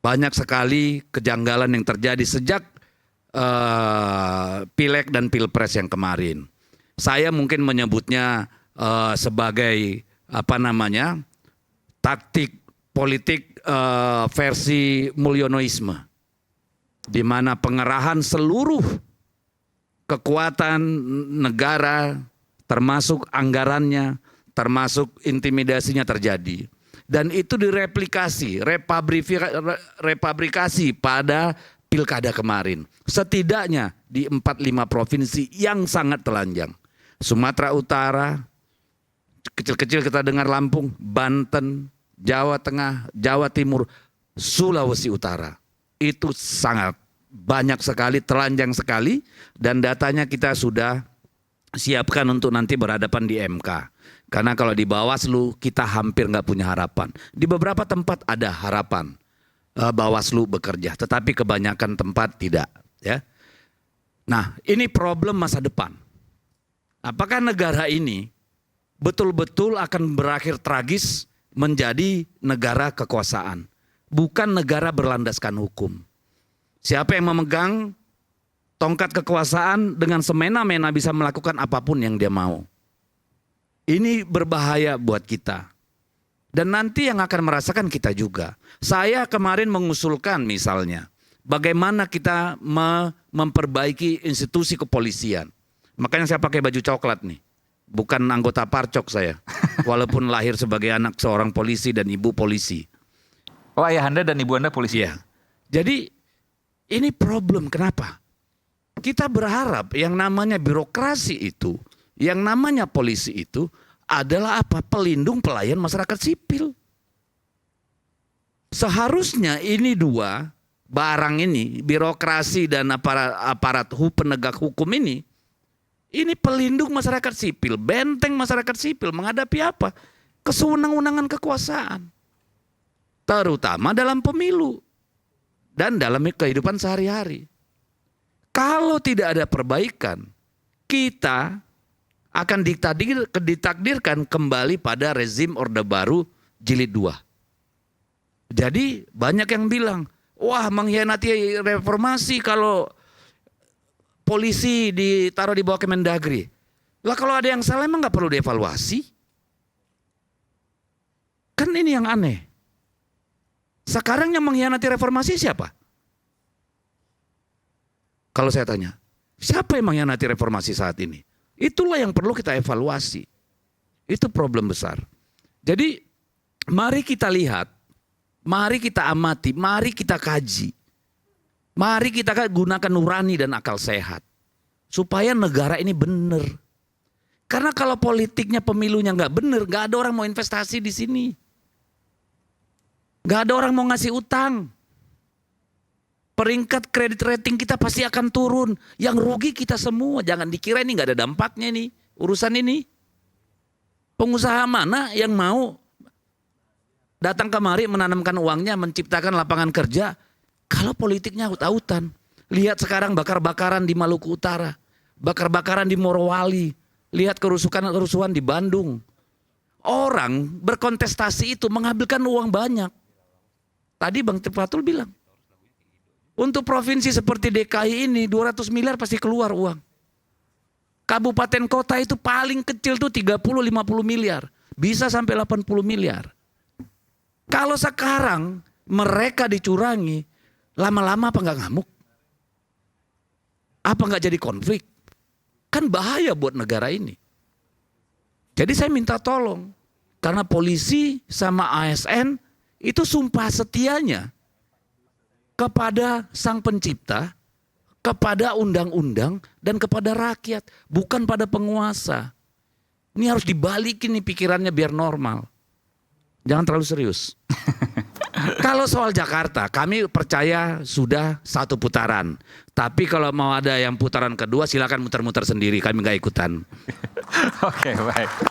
banyak sekali kejanggalan yang terjadi sejak Pileg dan Pilpres yang kemarin. Saya mungkin menyebutnya sebagai taktik politik versi Mulyonoisme, di mana pengerahan seluruh kekuatan negara, termasuk anggarannya, termasuk intimidasinya terjadi. Dan itu direplikasi, repabrikasi pada pilkada kemarin. Setidaknya di 4-5 provinsi yang sangat telanjang. Sumatera Utara, kecil-kecil kita dengar Lampung, Banten, Jawa Tengah, Jawa Timur, Sulawesi Utara. Itu sangat banyak sekali, telanjang sekali, dan datanya kita sudah siapkan untuk nanti berhadapan di MK. Karena kalau di Bawaslu kita hampir nggak punya harapan. Di beberapa tempat ada harapan Bawaslu bekerja, tetapi kebanyakan tempat tidak. Ya. Nah, ini problem masa depan. Apakah negara ini betul-betul akan berakhir tragis menjadi negara kekuasaan, bukan negara berlandaskan hukum? Siapa yang memegang tongkat kekuasaan dengan semena-mena bisa melakukan apapun yang dia mau. Ini berbahaya buat kita. Dan nanti yang akan merasakan kita juga. Saya kemarin mengusulkan misalnya, bagaimana kita memperbaiki institusi kepolisian. Makanya saya pakai baju coklat nih. Bukan anggota parcok saya. Walaupun lahir sebagai anak seorang polisi dan ibu polisi. Oh, ayah Anda dan ibu Anda polisi? Iya. Jadi ini problem, kenapa? Kita berharap yang namanya birokrasi itu, yang namanya polisi itu adalah apa? Pelindung pelayan masyarakat sipil. Seharusnya ini dua barang ini, birokrasi dan aparat penegak hukum ini pelindung masyarakat sipil, benteng masyarakat sipil menghadapi apa? Kesewenang-wenangan kekuasaan. Terutama dalam pemilu dan dalam kehidupan sehari-hari. Kalau tidak ada perbaikan, kita akan ditakdirkan kembali pada rezim Orde Baru jilid 2. Jadi banyak yang bilang, wah mengkhianati reformasi kalau polisi ditaruh di bawah Kemendagri. Lah kalau ada yang salah emang gak perlu dievaluasi? Kan ini yang aneh. Sekarang yang mengkhianati reformasi siapa? Kalau saya tanya, siapa yang mengkhianati reformasi saat ini? Itulah yang perlu kita evaluasi. Itu problem besar. Jadi mari kita lihat, mari kita amati, mari kita kaji. Mari kita gunakan nurani dan akal sehat. Supaya negara ini benar. Karena kalau politiknya pemilunya nggak benar, nggak ada orang mau investasi di sini. Nggak ada orang mau ngasih utang. Peringkat kredit rating kita pasti akan turun. Yang rugi kita semua. Jangan dikira ini nggak ada dampaknya nih urusan ini. Pengusaha mana yang mau datang kemari menanamkan uangnya, menciptakan lapangan kerja? Kalau politiknya aut-autan. Lihat sekarang bakar-bakaran di Maluku Utara. Bakar-bakaran di Morowali. Lihat kerusuhan di Bandung. Orang berkontestasi itu menghabiskan uang banyak. Tadi Bang Trifatul bilang. Untuk provinsi seperti DKI ini 200 miliar pasti keluar uang. Kabupaten kota itu paling kecil tuh 30-50 miliar. Bisa sampai 80 miliar. Kalau sekarang mereka dicurangi, lama-lama apa nggak ngamuk? Apa nggak jadi konflik? Kan bahaya buat negara ini. Jadi saya minta tolong. Karena polisi sama ASN itu sumpah setianya kepada sang pencipta, kepada undang-undang, dan kepada rakyat. Bukan pada penguasa. Ini harus dibalikin nih pikirannya biar normal. Jangan terlalu serius. Kalau soal Jakarta, kami percaya sudah 1 putaran. Tapi kalau mau ada yang putaran kedua, silakan muter-muter sendiri. Kami nggak ikutan. Oke, baik.